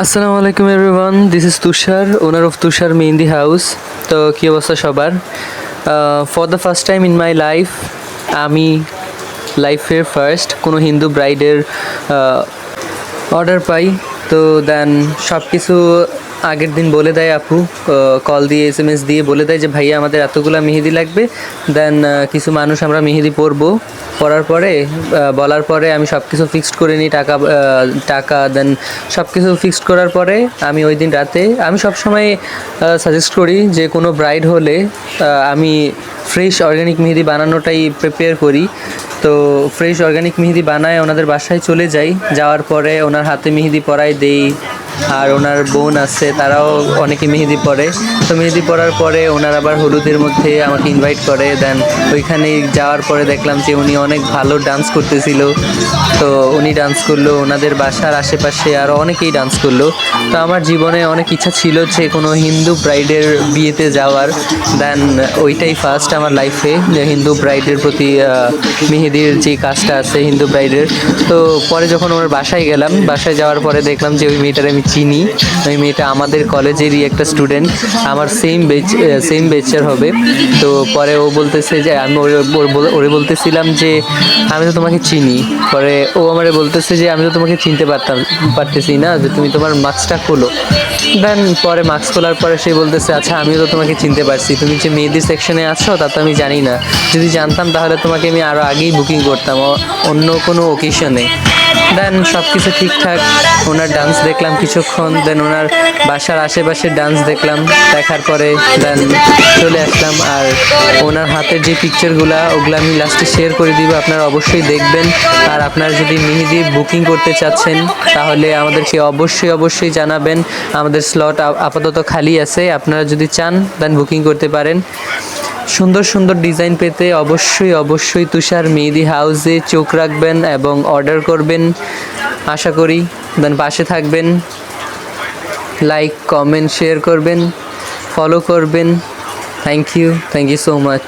আসসালামু আলাইকুম everyone, this is Tushar, owner of Tushar Mehendi house. তো কী অবস্থা সবার? For the first time in my life আমি লাইফের ফার্স্ট কোনো হিন্দু ব্রাইডের অর্ডার পাই। তো দেন সব কিছু আগের দিন বলে দেয় আপু, কল দিয়ে SMS দিয়ে বলে দেয় যে ভাইয়া আমাদের এতগুলো মেহেদি লাগবে। দেন কিছু মানুষ আমরা মেহেদি পরবো, পরার পরে বলার পরে আমি সব কিছু ফিক্সড করে নিই, টাকা দেন সব কিছু ফিক্সড করার পরে আমি ওই দিন রাতে আমি সবসময় সাজেস্ট করি যে কোনো ব্রাইড হলে আমি ফ্রেশ অর্গ্যানিক মেহেদি বানানোটাই প্রিপেয়ার করি। তো ফ্রেশ অর্গ্যানিক মেহেদি বানায় ওনাদের বাসায় চলে যাই, যাওয়ার পরে ওনার হাতে মেহেদি পরাই দেই। আর ওনার বোন আছে, তারাও অনেকে মেহেদি পরে। তো মেহেদি পরার পরে ওনার আবার হলুদের মধ্যে আমাকে ইনভাইট করে। দেন ওইখানে যাওয়ার পরে দেখলাম যে উনি অনেক ভালো ডান্স করতেছিল। তো উনি ডান্স করলো, ওনাদের বাসার আশেপাশে আরও অনেকেই ডান্স করলো। তো আমার জীবনে অনেক ইচ্ছা ছিল যে কোনো হিন্দু ব্রাইডের বিয়েতে যাওয়ার। দেন ওইটাই ফার্স্ট আমার লাইফে যে হিন্দু ব্রাইডের প্রতি মেহেদির যে কাজটা আছে হিন্দু ব্রাইডের। তো পরে যখন ওনার বাসায় গেলাম, বাসায় যাওয়ার পরে দেখলাম যে ওই মেয়েটার আমি চিনি। ওই মেয়েটা আমাদের কলেজেরই একটা স্টুডেন্ট, আমার সেম বেচের হবে। তো পরে ও বলতেছে যে আমি ওরে বলতেছিলাম যে আমি তো তোমাকে চিনি। পরে ও আমারে বলতেছে যে আমি তো তোমাকে চিনতে পারতেছি না, যে তুমি তোমার মাস্কটা খোলো। দেন পরে মাস্ক খোলার পরে সে বলতেছে আচ্ছা আমিও তো তোমাকে চিনতে পারছি, তুমি যে মেহেদির সেকশনে আছো তা তো আমি জানি না, যদি জানতাম তাহলে তোমাকে আমি আরও আগেই বুকিং করতাম অন্য কোনো ওকেশনে। দেন সব কিছু ঠিকঠাক, ওনার ডান্স দেখলাম কিছুক্ষণ। দেন ওনার বাসার আশেপাশের ডান্স দেখলাম, দেখার পরে দেন চলে আসলাম। আর ওনার হাতের যে পিকচারগুলো ওগুলো আমি লাস্টে শেয়ার করে দিব, আপনারা অবশ্যই দেখবেন। আর আপনারা যদি মেহেদি বুকিং করতে চাচ্ছেন তাহলে আমাদেরকে অবশ্যই জানাবেন। আমাদের স্লট আপাতত খালি আছে, আপনারা যদি চান দেন বুকিং করতে পারেন। সুন্দর সুন্দর ডিজাইন পেতে অবশ্যই তুষার মেহেদি হাউসে চোখ রাখবেন এবং অর্ডার করবেন আশা করি। দেন পাশে থাকবেন, লাইক কমেন্ট শেয়ার করবেন, ফলো করবেন। Thank you so much.